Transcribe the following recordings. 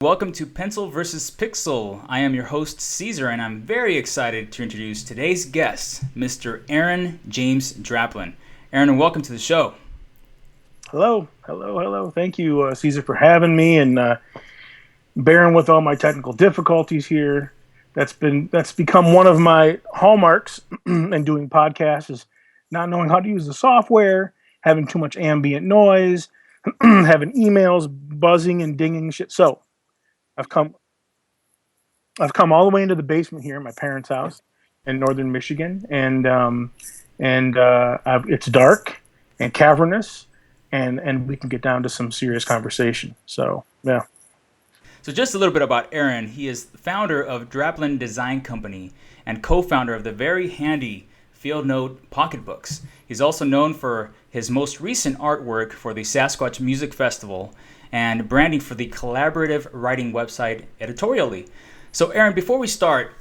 Welcome to Pencil versus Pixel. I am your host, Caesar, and I'm very excited to introduce today's guest, Mr. Aaron James Draplin. Aaron, welcome to the show. Hello. Thank you, Caesar, for having me and bearing with all my technical difficulties here. That's become one of my hallmarks in doing podcasts is not knowing how to use the software, having too much ambient noise, having emails buzzing and dinging shit. So I've come all the way into the basement here in my parents' house in northern Michigan, and it's dark and cavernous, and we can get down to some serious conversation. So yeah. So just a little bit about Aaron. He is the founder of Draplin Design Company and co-founder of the very handy Field Note pocketbooks. He's also known for his most recent artwork for the Sasquatch Music Festival and branding for the collaborative writing website Editorially. So Aaron, before we start,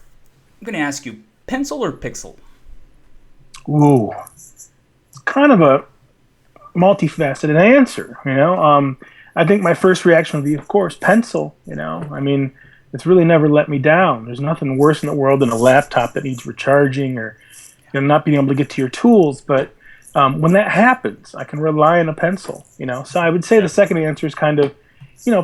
I'm going to ask you, pencil or pixel? Ooh, it's kind of a multifaceted answer, I think my first reaction would be, of course, pencil. I mean, it's really never let me down. There's nothing worse in the world than a laptop that needs recharging or not being able to get to your tools. But when that happens, I can rely on a pencil. So I would say the second answer is kind of,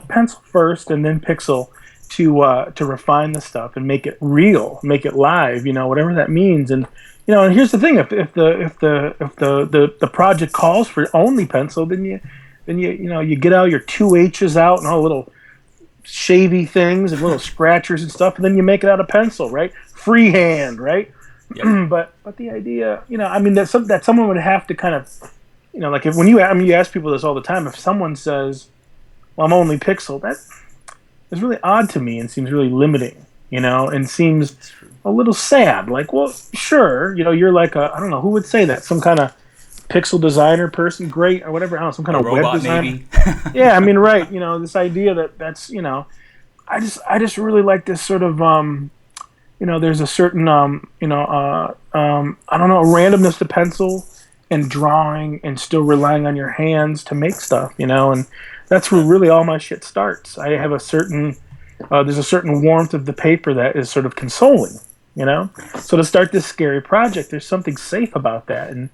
pencil first and then pixel to refine the stuff and make it real, make it live. Whatever that means. And and here's the thing: if the project calls for only pencil, then you get all your 2H's out and all the little shavy things and little scratchers and stuff, and then you make it out of pencil, right? Freehand, right? Yep. But the idea, that someone would have to kind of, like if you ask people this all the time. If someone says, "Well, I'm only pixel," that is really odd to me and seems really limiting, and seems a little sad. Like, well, sure, you're like I don't know who would say that, some kind of pixel designer person, great, or whatever. I don't know, some kind of robot, web designer. Maybe. Yeah, I mean, right. This idea that's I just really like this sort of there's a certain I don't know, a randomness to pencil and drawing and still relying on your hands to make stuff, and that's where really all my shit starts. I have a certain there's a certain warmth of the paper that is sort of consoling, So to start this scary project, there's something safe about that, and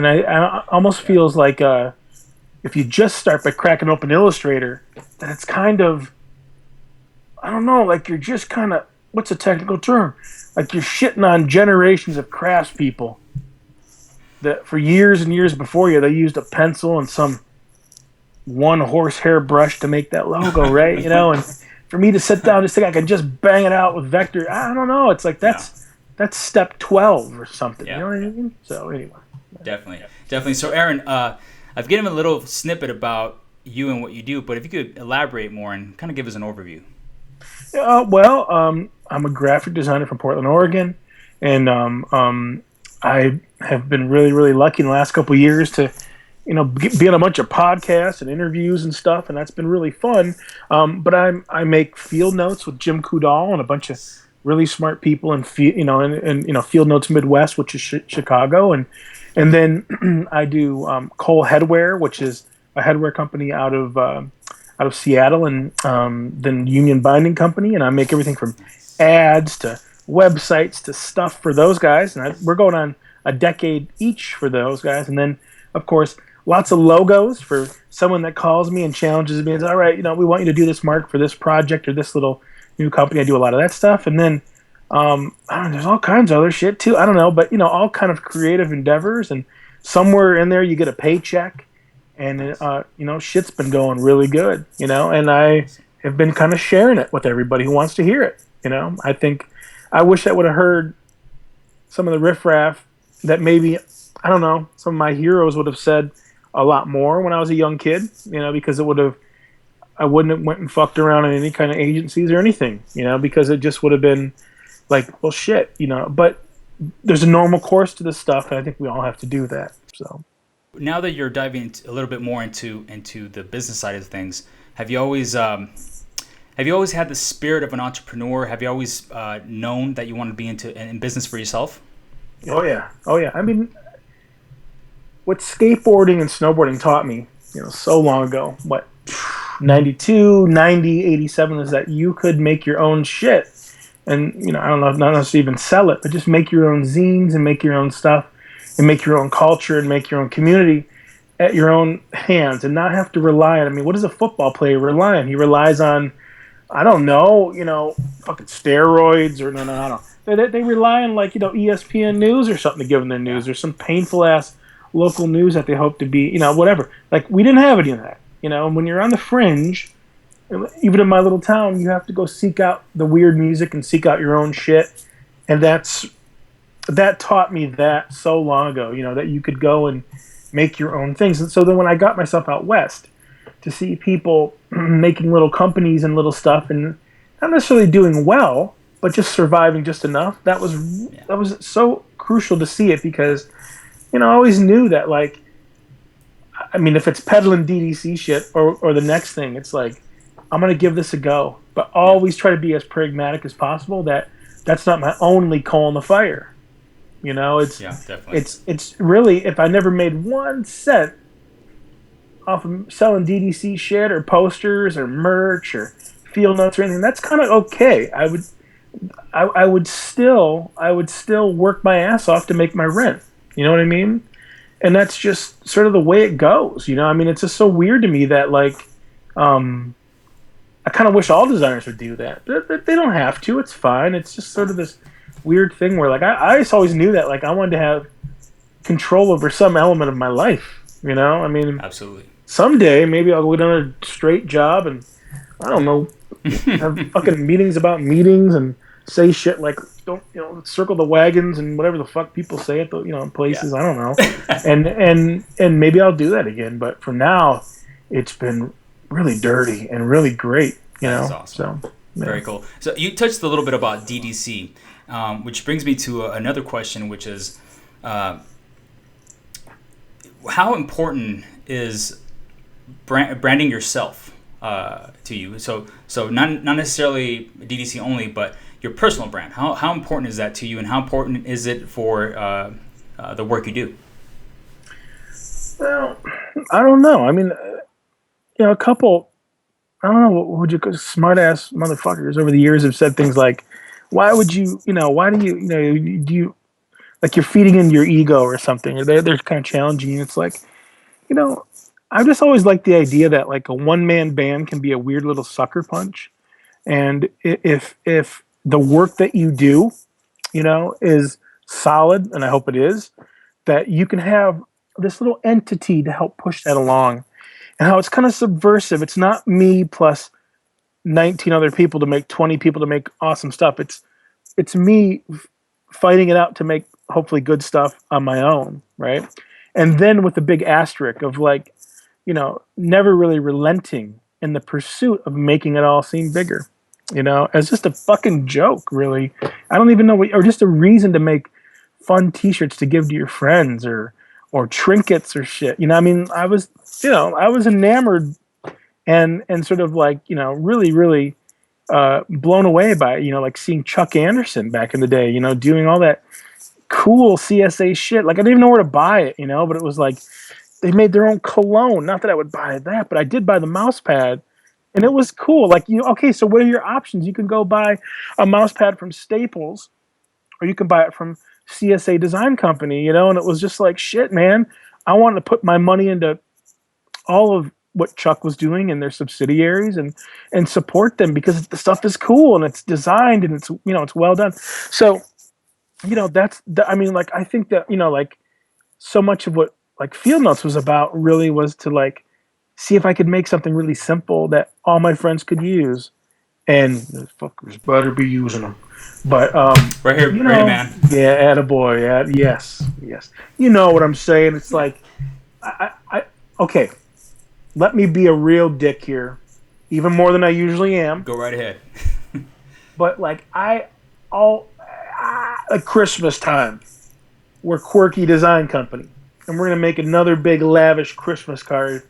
I almost feels like if you just start by cracking open Illustrator, that it's kind of, I don't know, like you're just kind of, what's a technical term? Like you're shitting on generations of craftspeople that for years and years before you, they used a pencil and some one horsehair brush to make that logo, right? And for me to sit down and think I can just bang it out with vector, I don't know. It's like that's step 12 or something. Yeah. You know what I mean? So anyway. Definitely. So Aaron, I've given him a little snippet about you and what you do, but if you could elaborate more and kind of give us an overview. I'm a graphic designer from Portland, Oregon, and I have been really, really lucky in the last couple of years to, be on a bunch of podcasts and interviews and stuff, and that's been really fun. But I make field notes with Jim Coudal and a bunch of really smart people in Field Notes Midwest, which is Chicago, and then I do Cole Headwear, which is a headwear company out of Seattle, and then Union Binding Company, and I make everything from ads to websites to stuff for those guys, and we're going on a decade each for those guys, and then of course lots of logos for someone that calls me and challenges me and says, all right, we want you to do this mark for this project or this little new company. I do a lot of that stuff, and then there's all kinds of other shit too. I don't know, but all kind of creative endeavors, and somewhere in there you get a paycheck, and shit's been going really good, and I have been kind of sharing it with everybody who wants to hear it. I think I wish I would have heard some of the riffraff that maybe, I don't know, some of my heroes would have said a lot more when I was a young kid, because I wouldn't have went and fucked around in any kind of agencies or anything, because it just would have been like, well, shit, but there's a normal course to this stuff, and I think we all have to do that. So now that you're diving a little bit more into the business side of things, have you always had the spirit of an entrepreneur? Have you always known that you want to be in business for yourself? Oh yeah. I mean, what skateboarding and snowboarding taught me, so long ago, 92, 90, 87 is that you could make your own shit. And, I don't know, not necessarily even sell it, but just make your own zines and make your own stuff and make your own culture and make your own community at your own hands and not have to rely on, what does a football player rely on? He relies on, I don't know, fucking steroids or I don't know. They rely on ESPN News or something to give them their news or some painful ass local news that they hope to be, whatever. Like we didn't have any of that, and when you're on the fringe, even in my little town, you have to go seek out the weird music and seek out your own shit. And that taught me that so long ago, that you could go and make your own things. And so then when I got myself out west to see people making little companies and little stuff and not necessarily doing well, but just surviving just enough, that was so crucial to see it because, I always knew that if it's peddling DDC shit or the next thing, it's like, I'm going to give this a go, but always try to be as pragmatic as possible that's not my only coal in the fire. Definitely. It's really, if I never made 1 cent off of selling DDC shit or posters or merch or field notes or anything, that's kind of okay. I would still work my ass off to make my rent. You know what I mean? And that's just sort of the way it goes. It's just so weird to me that I kind of wish all designers would do that. They don't have to. It's fine. It's just sort of this weird thing where I just always knew that I wanted to have control over some element of my life. Absolutely. Someday maybe I'll go down a straight job and I don't know, have fucking meetings about meetings and say shit like don't circle the wagons and whatever the fuck people say at the places. I don't know, and maybe I'll do that again. But for now, it's been really dirty and really great. That's awesome. So very cool. So you touched a little bit about DDC, which brings me to another question, which is how important is branding yourself to you? So not necessarily DDC only, but your personal brand. How important is that to you, and how important is it for the work you do? Well, I don't know. A couple, I don't know, what would you smart ass motherfuckers over the years have said things like, why would you, why do you, do you, like you're feeding into your ego or something, or they're kind of challenging you. It's like, I've just always liked the idea that a one-man band can be a weird little sucker punch. And if the work that you do, is solid, and I hope it is, that you can have this little entity to help push that along. And how it's kind of subversive. It's not me plus 19 other people to make 20 people to make awesome stuff. It's me fighting it out to make hopefully good stuff on my own, right? And then with the big asterisk of never really relenting in the pursuit of making it all seem bigger, as just a fucking joke, really. I don't even know or just a reason to make fun t-shirts to give to your friends or trinkets or shit. I was enamored and sort of really, really blown away by it, seeing Chuck Anderson back in the day, doing all that cool CSA shit. I didn't even know where to buy it, but it was they made their own cologne. Not that I would buy that, but I did buy the mouse pad, and it was cool. Okay, so what are your options? You can go buy a mouse pad from Staples, or you can buy it from CSA Design Company, and it was just shit, man. I wanted to put my money into all of what Chuck was doing and their subsidiaries and support them because the stuff is cool and it's designed and it's, it's well done. So, I think that, so much of what Field Notes was about really was to see if I could make something really simple that all my friends could use. And the fuckers better be using them. But right here, man. Yeah, attaboy. Yeah, yes. You know what I'm saying? It's okay. Let me be a real dick here, even more than I usually am. Go right ahead. But Christmas time, we're Quirky Design Company, and we're gonna make another big lavish Christmas card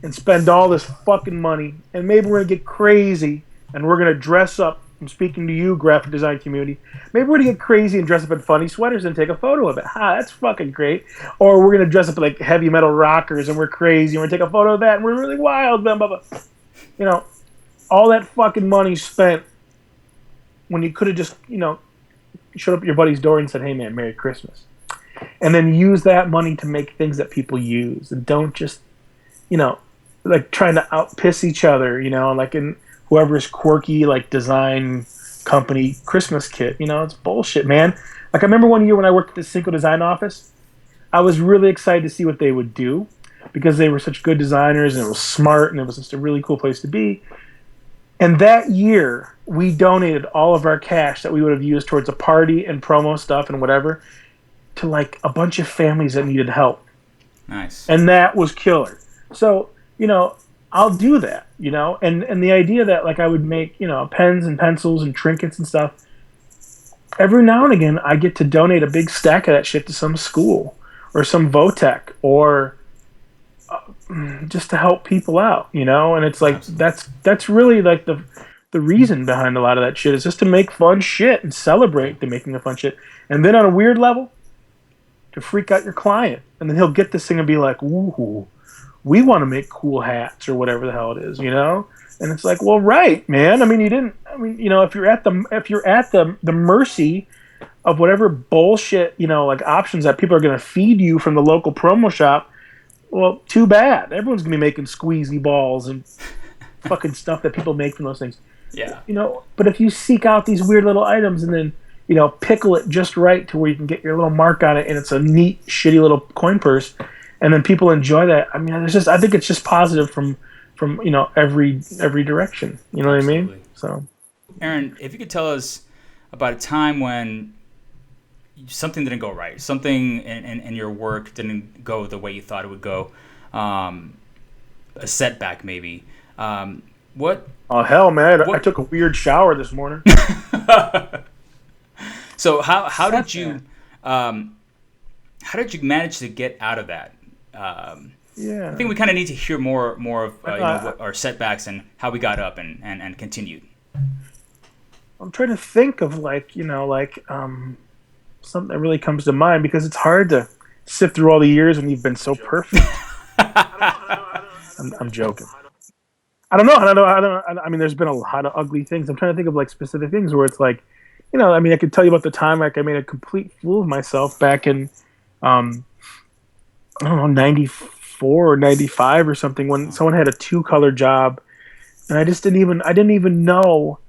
and spend all this fucking money, and maybe we're gonna get crazy and we're gonna dress up. I'm speaking to you, graphic design community. Maybe we're gonna get crazy and dress up in funny sweaters and take a photo of it. That's fucking great. Or we're gonna dress up like heavy metal rockers and we're crazy and we're gonna take a photo of that and we're really wild. Blah, blah, blah. you know, all that fucking money spent when you could have just, showed up at your buddy's door and said, "Hey man, Merry Christmas," and then use that money to make things that people use, and don't just, you know, like trying to outpiss each other, like in whoever's quirky like design company Christmas kit. It's bullshit, man. Like I remember one year when I worked at the Cinco Design office, I was really excited to see what they would do because they were such good designers and it was smart and it was just a really cool place to be. And that year, we donated all of our cash that we would have used towards a party and promo stuff and whatever to like a bunch of families that needed help. Nice. And that was killer. So, I'll do that, and the idea that like I would make, pens and pencils and trinkets and stuff. Every now and again, I get to donate a big stack of that shit to some school or some Votech or just to help people out, and it's like that's really like the reason behind a lot of that shit is just to make fun shit and celebrate the making of fun shit, and then on a weird level, to freak out your client, and then he'll get this thing and be like, "Ooh, we want to make cool hats or whatever the hell it is," and it's like, well, right, man. I mean, if you're at the mercy of whatever bullshit, like options that people are going to feed you from the local promo shop. Well, too bad. Everyone's gonna be making squeezy balls and fucking stuff that people make from those things. Yeah. But if you seek out these weird little items and then, pickle it just right to where you can get your little mark on it and it's a neat, shitty little coin purse, and then people enjoy that. I mean, I think it's just positive from every direction. You know what I mean? So, Aaron, if you could tell us about a time when something didn't go right, something in your work didn't go the way you thought it would go, a setback maybe. What? Oh hell, man! I took a weird shower this morning. So how did you manage to get out of that? Yeah, I think we kind of need to hear more of what our setbacks and how we got up and continued. I'm trying to think of something that really comes to mind because it's hard to sift through all the years when you've been so perfect. I'm joking. I don't know. I mean, there's been a lot of ugly things. I'm trying to think of like specific things where it's like, I could tell you about the time like I made a complete fool of myself back in, I don't know, 94 or 95 or something when someone had a 2-color job, and I didn't even know,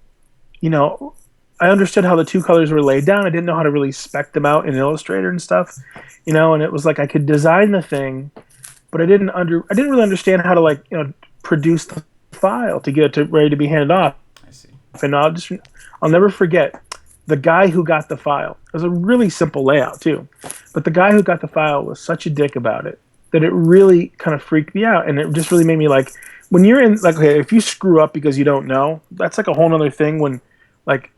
I understood how the 2 colors were laid down. I didn't know how to really spec them out in Illustrator and stuff, and it was like I could design the thing, but I didn't really understand how to produce the file to get it ready to be handed off. I see. And I'll never forget the guy who got the file. It was a really simple layout too, but the guy who got the file was such a dick about it that it really kind of freaked me out, and it just really made me like, when you're in like, okay, if you screw up because you don't know, that's like a whole other thing. When like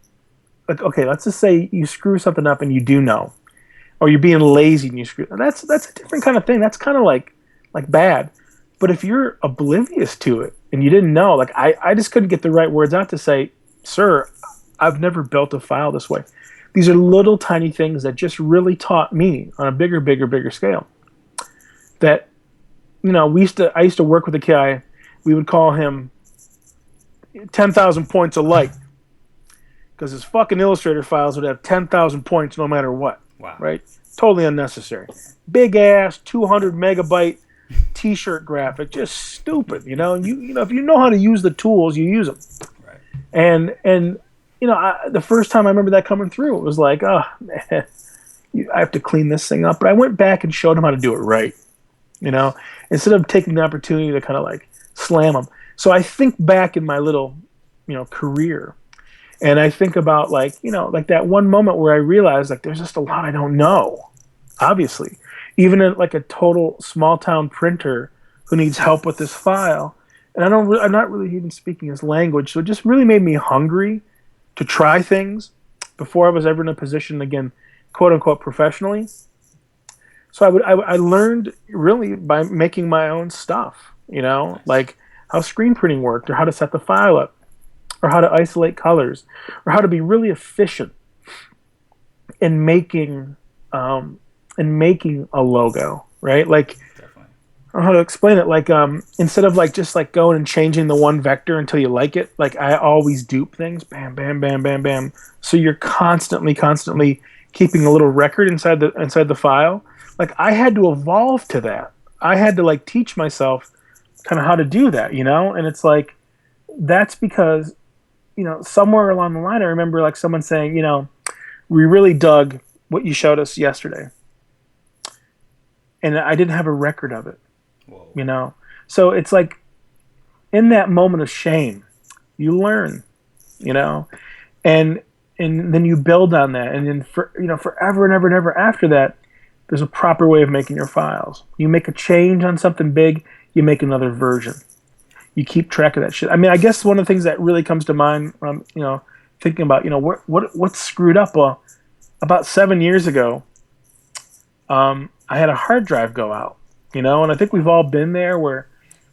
okay, let's just say you screw something up and you do know, or you're being lazy and you screw. That's a different kind of thing. That's kind of like bad. But if you're oblivious to it and you didn't know, like I just couldn't get the right words out to say, "Sir, I've never built a file this way." These are little tiny things that just really taught me on a bigger scale. That, I used to work with a guy. We would call him 10,000 points of light, because his fucking Illustrator files would have 10,000 points no matter what. Wow. Right? Totally unnecessary. Big ass 200 megabyte T-shirt graphic, just stupid. And if you know how to use the tools, you use them. Right. And the first time I remember that coming through, it was like, oh man, I have to clean this thing up. But I went back and showed him how to do it right. Instead of taking the opportunity to kind of like slam him. So I think back in my little, career. And I think about like that one moment where I realized like there's just a lot I don't know, obviously. Even in like a total small town printer who needs help with this file, and I'm not really even speaking his language, so it just really made me hungry to try things before I was ever in a position, again, quote unquote, professionally. So I learned really by making my own stuff, like how screen printing worked, or how to set the file up, or how to isolate colors, or how to be really efficient in making a logo, right? Like, Definitely. don't know how to explain it. Like, instead of like just like going and changing the one vector until you like it, like I always dupe things, bam, bam, bam, bam, bam. So you're constantly keeping a little record inside the file. Like I had to evolve to that. I had to like teach myself kind of how to do that, you know. And it's like that's because somewhere along the line, I remember like someone saying, we really dug what you showed us yesterday, and I didn't have a record of it. Whoa. So it's like in that moment of shame you learn, you know and then you build on that, and then forever and ever and ever after that, there's a proper way of making your files. You make a change on something big, you make another version. You keep track of that shit. I mean, I guess one of the things that really comes to mind when I'm thinking about what's screwed up. Well, about 7 years ago, I had a hard drive go out, and I think we've all been there where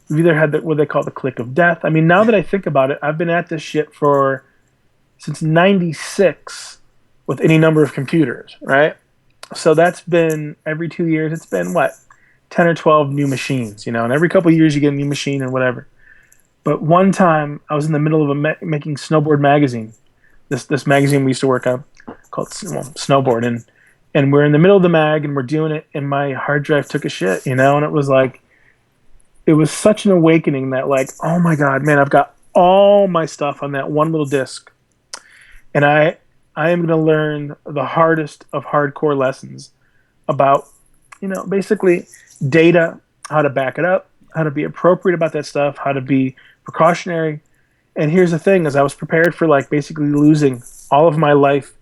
we've either had what they call the click of death. I mean, now that I think about it, I've been at this shit since '96 with any number of computers, right? So that's been every 2 years. It's been what, 10 or 12 new machines, and every couple of years you get a new machine and whatever. But one time I was in the middle of making Snowboard magazine, this magazine we used to work on called Snowboard, and we're in the middle of the mag and we're doing it, and my hard drive took a shit, and it was such an awakening that like, oh my God, man, I've got all my stuff on that one little disc, and I am going to learn the hardest of hardcore lessons about, basically data, how to back it up, how to be appropriate about that stuff, how to be precautionary. And here's the thing: is I was prepared for like basically losing all of my life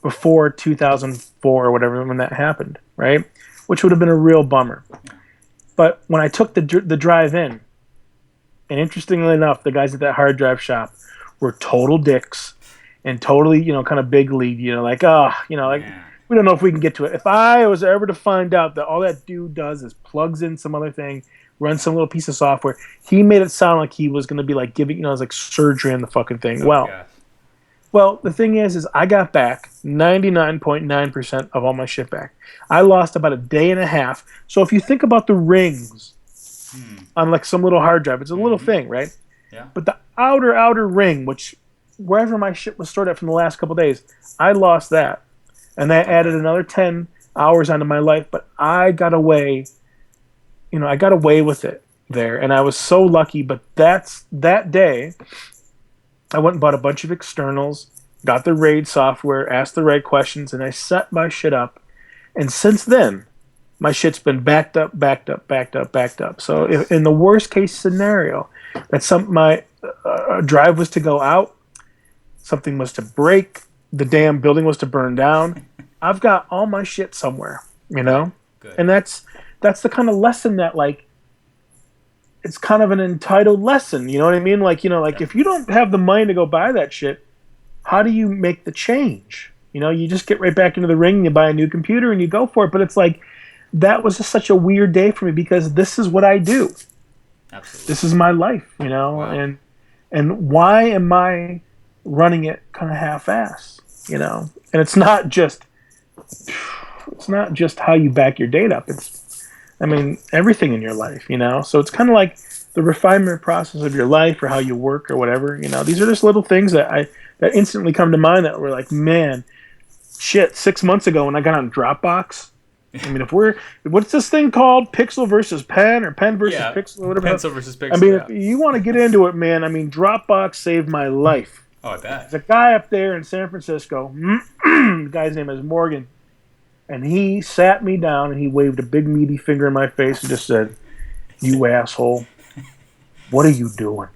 before 2004 or whatever when that happened, right? Which would have been a real bummer. But when I took the drive in, and interestingly enough, the guys at that hard drive shop were total dicks and totally, kind of big lead, like, like, we don't know if we can get to it. If I was ever to find out that all that dude does is plugs in some other thing, runs some little piece of software, he made it sound like he was going to be like giving, it was like surgery on the fucking thing. Well, the thing is I got back 99.9% of all my shit back. I lost about a day and a half. So if you think about the rings on like some little hard drive, it's a little thing, right? Yeah. But the outer ring, which wherever my shit was stored at from the last couple of days, I lost that. And that added another 10 hours onto my life. But I got away, I got away with it there. And I was so lucky. But that day, I went and bought a bunch of externals, got the RAID software, asked the right questions, and I set my shit up. And since then, my shit's been backed up. So if, in the worst case scenario, that my drive was to go out, something was to break, the damn building was to burn down, I've got all my shit somewhere, Good. And that's the kind of lesson that like, it's kind of an entitled lesson, you know what I mean? Like, if you don't have the money to go buy that shit, how do you make the change? You just get right back into the ring, you buy a new computer and you go for it. But it's like, that was just such a weird day for me because this is what I do. Absolutely. This is my life, Wow. and why am I running it kind of half-ass, And it's not just how you back your data up. It's, everything in your life, So it's kind of like the refinement process of your life or how you work or whatever, These are just little things that instantly come to mind that were like, man, shit, 6 months ago when I got on Dropbox. What's this thing called? Pixel versus pen, or pen versus pixel, or whatever. Pencil versus pixel. If you want to get into it, man, Dropbox saved my life. Oh, I bet. There's a guy up there in San Francisco. The guy's name is Morgan, and he sat me down and he waved a big meaty finger in my face and just said, "You asshole, what are you doing?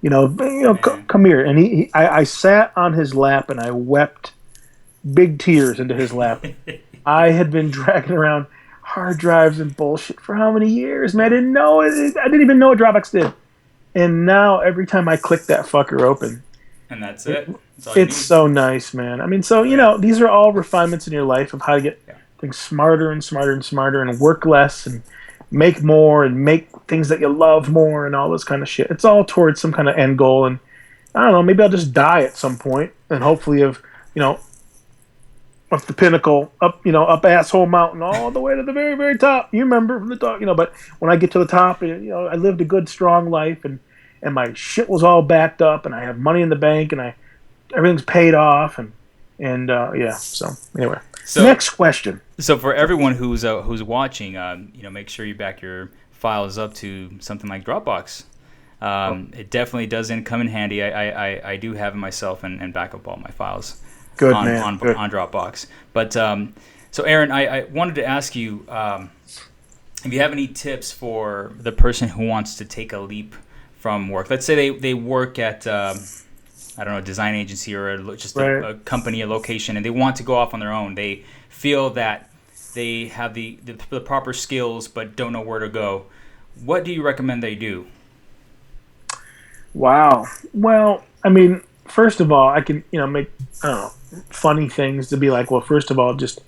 Come here." And I sat on his lap and I wept big tears into his lap. I had been dragging around hard drives and bullshit for how many years, man? I didn't know it. I didn't even know what Dropbox did. And now every time I click that fucker open, and that's it. It's so nice, man. These are all refinements in your life of how to get things smarter and smarter and smarter, and work less and make more and make things that you love more and all this kind of shit. It's all towards some kind of end goal. And I don't know, maybe I'll just die at some point and hopefully have, up the pinnacle, up asshole mountain, all the way to the very, very top. You remember from the top, but when I get to the top, I lived a good, strong life, and my shit was all backed up, and I have money in the bank, and everything's paid off, and yeah. So anyway, next question. So for everyone who's watching, make sure you back your files up to something like Dropbox. It definitely does come in handy. I do have it myself and back up all my files. Good, on Dropbox. But so Aaron, I wanted to ask you if you have any tips for the person who wants to take a leap from work. Let's say they work at I don't know, a design agency or just a company, a location, and they want to go off on their own. They feel that they have the proper skills but don't know where to go. What do you recommend they do? Wow. Well, I mean, first of all, I can make funny things to be like, well, first of all, just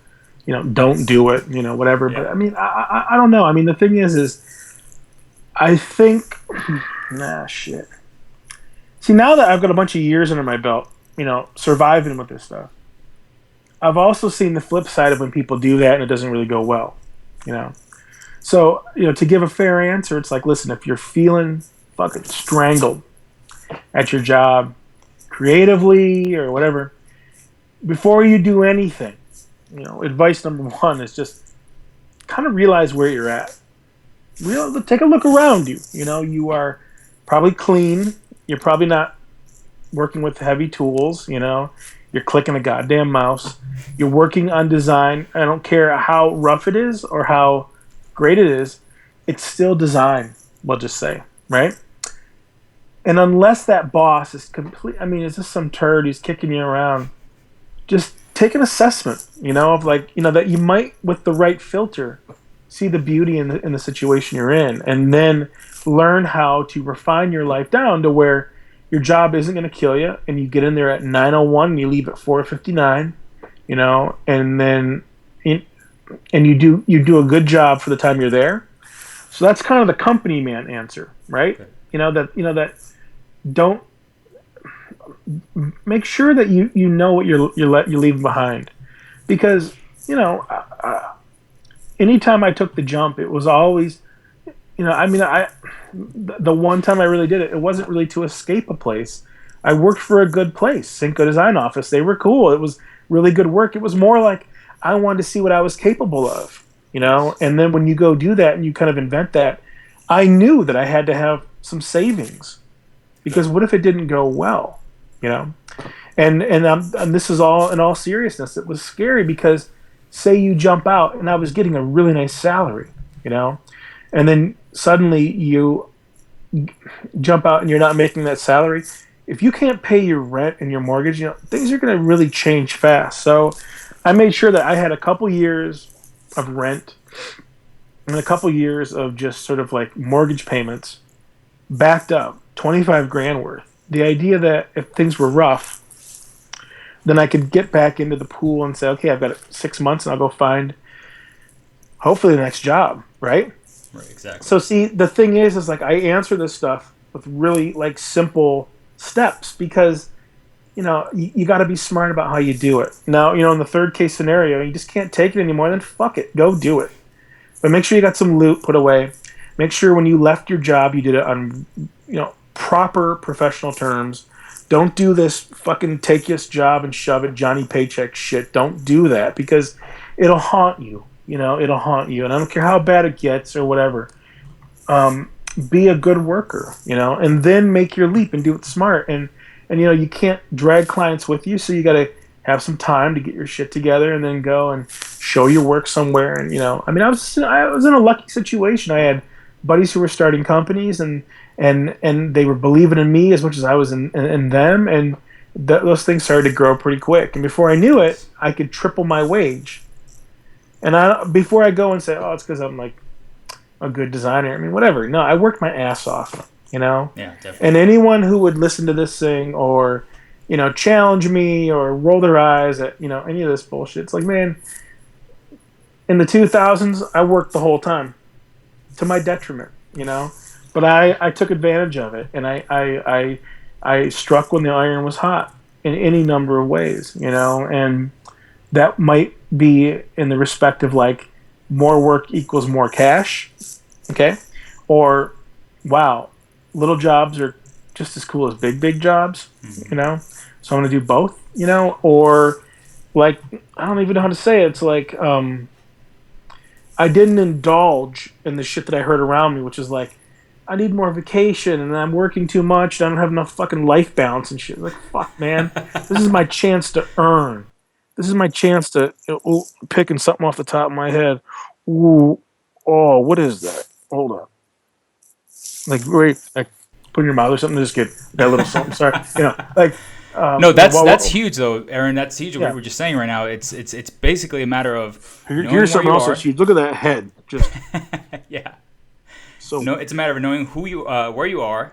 don't do it, whatever. Yeah. But I mean, I don't know. I mean, the thing is I think shit. See, now that I've got a bunch of years under my belt, surviving with this stuff, I've also seen the flip side of when people do that and it doesn't really go well, So, to give a fair answer, it's like, listen, if you're feeling fucking strangled at your job, creatively or whatever, before you do anything, advice number one is just kind of realize where you're at. Take a look around you. You are probably clean. You're probably not working with heavy tools. You're clicking a goddamn mouse. You're working on design. I don't care how rough it is or how great it is. It's still design, we'll just say, right? And unless that boss is is this some turd who's kicking you around, just take an assessment, of that you might, with the right filter, see the beauty in the situation you're in, and then learn how to refine your life down to where your job isn't going to kill you, and you get in there at 9:01 and you leave at 4:59, and then you do a good job for the time you're there. So that's kind of the company man answer, right? Okay. That don't make sure that you know what you're leaving behind, because anytime I took the jump, it was always the one time I really did it, it wasn't really to escape a place. I worked for a good place, Cinco Design Office. They were cool. It was really good work. It was more like I wanted to see what I was capable of, and then when you go do that and you kind of invent that, I knew that I had to have some savings, because what if it didn't go well, and this is all in all seriousness. It was scary because say you jump out and I was getting a really nice salary, and then suddenly you jump out and you're not making that salary. If you can't pay your rent and your mortgage, things are going to really change fast. So I made sure that I had a couple years of rent and a couple years of just sort of like mortgage payments backed up, 25 grand worth. The idea that if things were rough, then I could get back into the pool and say, okay, I've got 6 months and I'll go find hopefully the next job, right? Right, exactly. So see, the thing is like I answer this stuff with really like simple steps, because you got to be smart about how you do it. Now, in the third case scenario, you just can't take it anymore, then fuck it, go do it. But make sure you got some loot put away. Make sure when you left your job, you did it on proper professional terms. Don't do this fucking take this job and shove it Johnny Paycheck shit. Don't do that, because it'll haunt you. It'll haunt you, and I don't care how bad it gets or whatever. Be a good worker, and then make your leap and do it smart. And you can't drag clients with you, so you got to have some time to get your shit together and then go and show your work somewhere. And I was in a lucky situation. I had buddies who were starting companies, and they were believing in me as much as I was in them, and those things started to grow pretty quick. And before I knew it, I could triple my wage. And before I go and say, oh, it's because I'm like a good designer, I mean, whatever. No, I worked my ass off, Yeah, definitely. And anyone who would listen to this thing or, challenge me or roll their eyes at, any of this bullshit, it's like, man, in the 2000s, I worked the whole time to my detriment, But I took advantage of it, and I struck when the iron was hot in any number of ways, and that might be in the respect of like more work equals more cash, okay? Or wow, little jobs are just as cool as big jobs, Hmm. you know? So I'm gonna do both, you know? Or like I don't even know how to say it. It's like I didn't indulge in the shit that I heard around me, which is like, I need more vacation and I'm working too much and I don't have enough fucking life balance and shit. Like, fuck, man. This is my chance to earn. This is my chance to picking something off the top of my head. Ooh, oh, what is that? Hold on. Like, wait, like, put in your mouth or something. Just get got a little something. Sorry, like, No, that's what, huge though, Aaron. That's huge. What yeah. we're just saying right now. It's basically a matter of knowing Here's where something you else that's are. huge. Look at that head. Just Yeah. so No, it's a matter of knowing where you are,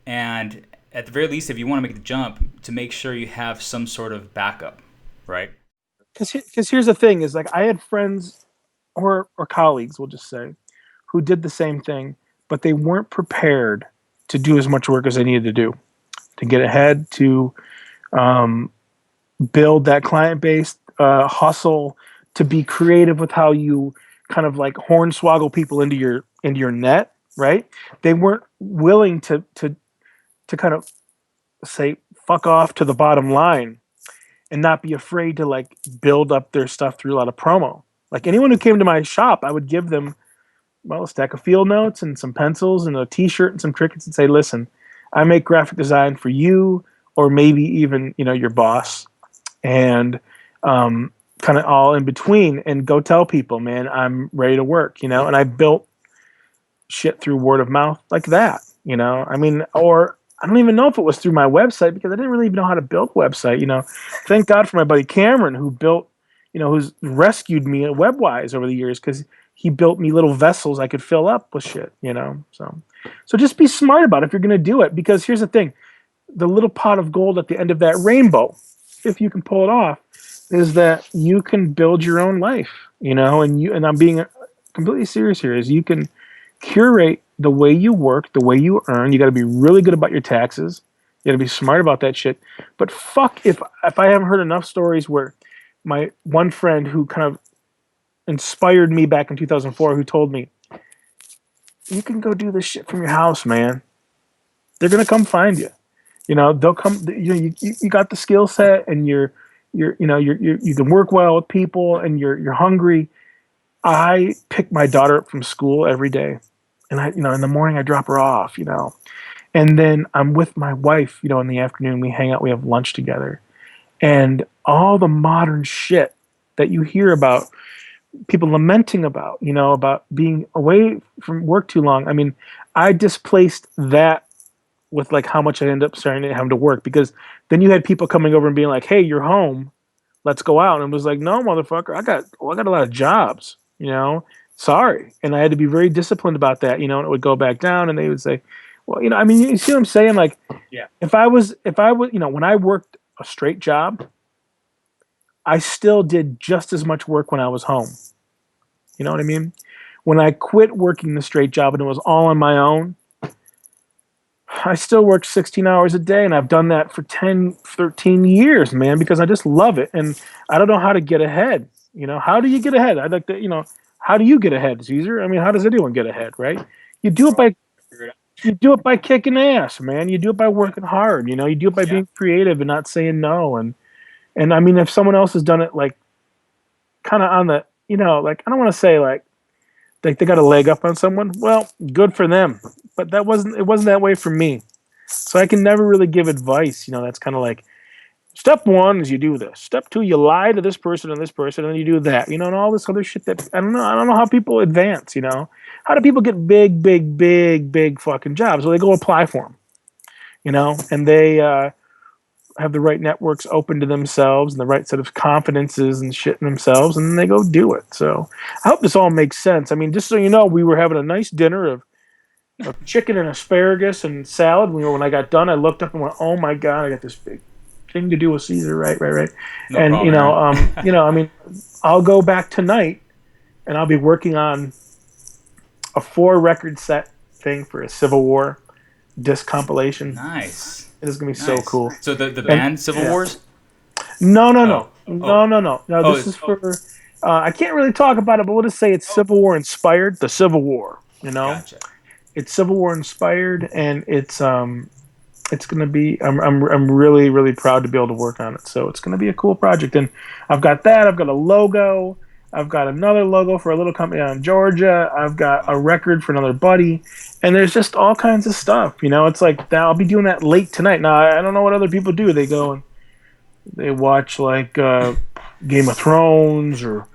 and at the very least, if you want to make the jump, to make sure you have some sort of backup, right? because here's the thing is like I had friends or colleagues, we'll just say, who did the same thing, but they weren't prepared to do as much work as they needed to do to get ahead, to um, build that client base, hustle, to be creative with how you kind of like hornswoggle people into your net, right? They weren't willing to kind of say fuck off to the bottom line and not be afraid to like build up their stuff through a lot of promo. Like anyone who came to my shop, I would give them well a stack of field notes and some pencils and a T-shirt and some trinkets and say, "Listen, I make graphic design for you, or maybe even your boss, and kind of all in between. And go tell people, man, I'm ready to work." And I built shit through word of mouth like that. I mean, or I don't even know if it was through my website because I didn't really even know how to build a website. Thank God for my buddy Cameron who built, who's rescued me at Webwise over the years because he built me little vessels I could fill up with shit. So just be smart about it if you're gonna do it because here's the thing: the little pot of gold at the end of that rainbow, if you can pull it off, is that you can build your own life. And I'm being completely serious here. Is you can curate the way you work, the way you earn. You got to be really good about your taxes. You got to be smart about that shit. But fuck if I haven't heard enough stories where my one friend who kind of inspired me back in 2004, who told me, "You can go do this shit from your house, man. They're gonna come find you. They'll come. You got the skill set, and you can work well with people, and you're hungry." I pick my daughter up from school every day, and in the morning I drop her off, and then I'm with my wife, in the afternoon. We hang out, we have lunch together, and all the modern shit that you hear about people lamenting about being away from work too long. I mean, I displaced that with like how much I end up starting to have to work because then you had people coming over and being like, "Hey, you're home. Let's go out." And it was like, "No, motherfucker, I got a lot of jobs, Sorry." And I had to be very disciplined about that, and it would go back down and they would say, "Well, I mean, you see what I'm saying? Like, Yeah. if I was, when I worked a straight job, I still did just as much work when I was home. You know what I mean? When I quit working the straight job and it was all on my own, I still work 16 hours a day and I've done that for 10, 13 years, man, because I just love it. And I don't know how to get ahead. How do you get ahead? I'd like to, how do you get ahead, Caesar? I mean, how does anyone get ahead, right? You do it by you do it by kicking ass, man. You do it by working hard, you do it by Yeah. being creative and not saying no. And I mean if someone else has done it like kind of on the, like I don't want to say like they got a leg up on someone. Well, good for them. But it wasn't that way for me. So I can never really give advice. That's kind of like step one is you do this. Step two, you lie to this person and then you do that. And all this other shit that I don't know. I don't know how people advance. How do people get big fucking jobs? Well, they go apply for them. And they have the right networks open to themselves and the right set of confidences and shit in themselves, and then they go do it. So I hope this all makes sense. I mean, just so you know, we were having a nice dinner of chicken and asparagus and salad. When I got done, I looked up and went, "Oh my god, I got this big thing to do with Caesar." Right. No And problem, Aaron. I mean, I'll go back tonight and I'll be working on a 4 record set thing for a Civil War disc compilation. Nice. It is gonna be so Nice. cool. So the And band Civil yeah. Wars? No, no, Oh. no. Oh, No. oh, This is for. I can't really talk about it, but we'll just say it's Civil War inspired. The Civil War, gotcha. it's Civil War inspired, and it's gonna be. I'm really really proud to be able to work on it. So it's gonna be a cool project, and I've got that. I've got a logo. I've got another logo for a little company out in Georgia. I've got a record for another buddy, and there's just all kinds of stuff. It's like I'll be doing that late tonight. Now I don't know what other people do. They go and they watch like Game of Thrones or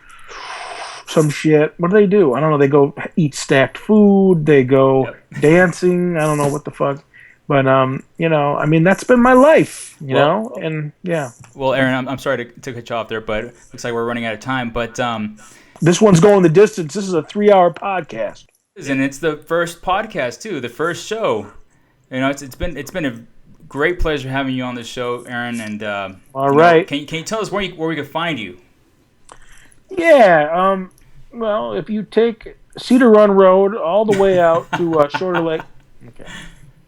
some shit. What do they do? I don't know. They go eat stacked food. They go Yep. dancing. I don't know what the fuck. But I mean, that's been my life. Well, And yeah, well, Aaron, I'm sorry to cut you off there, but it looks like we're running out of time. But this one's going the distance. This is a 3-hour podcast. and it's the first podcast too, the first show. It's been a great pleasure having you on the show, Aaron. And All right. can you tell us where we can find you? Yeah. Well, if you take Cedar Run Road all the way out to Shorter Lake, okay.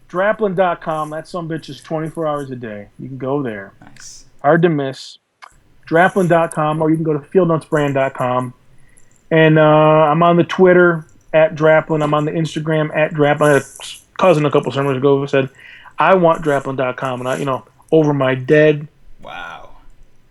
Draplin.com. That sumbitch is 24 hours a day. You can go there. Nice. Hard to miss. Draplin.com, or you can go to fieldnotesbrand.com. And I'm on the Twitter at Draplin. I'm on the Instagram at Draplin. I had a cousin a couple summers ago who said, I want Draplin.com. And over my dead Wow.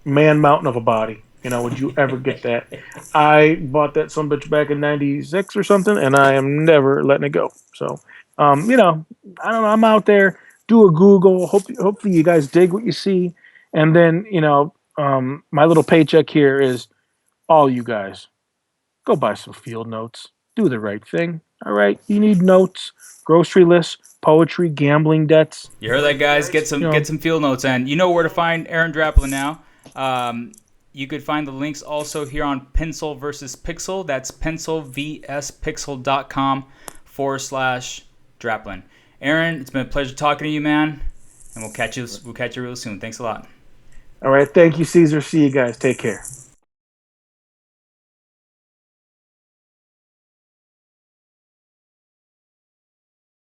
man mountain of a body. Would you ever get that? I bought that sumbitch back in 96 or something, and I am never letting it go. So, I don't know. I'm out there. Do a Google. Hopefully you guys dig what you see. And then, my little paycheck here is all you guys. Go buy some field notes. Do the right thing. All right. You need notes, grocery lists, poetry, gambling debts. You heard that, guys. Get some field notes, and you know where to find Aaron Draplin now. You could find the links also here on Pencil versus Pixel. That's pencilvspixel.com/Draplin. Aaron, it's been a pleasure talking to you, man, and we'll catch you real soon. Thanks a lot. All right. Thank you, Caesar. See you guys. Take care.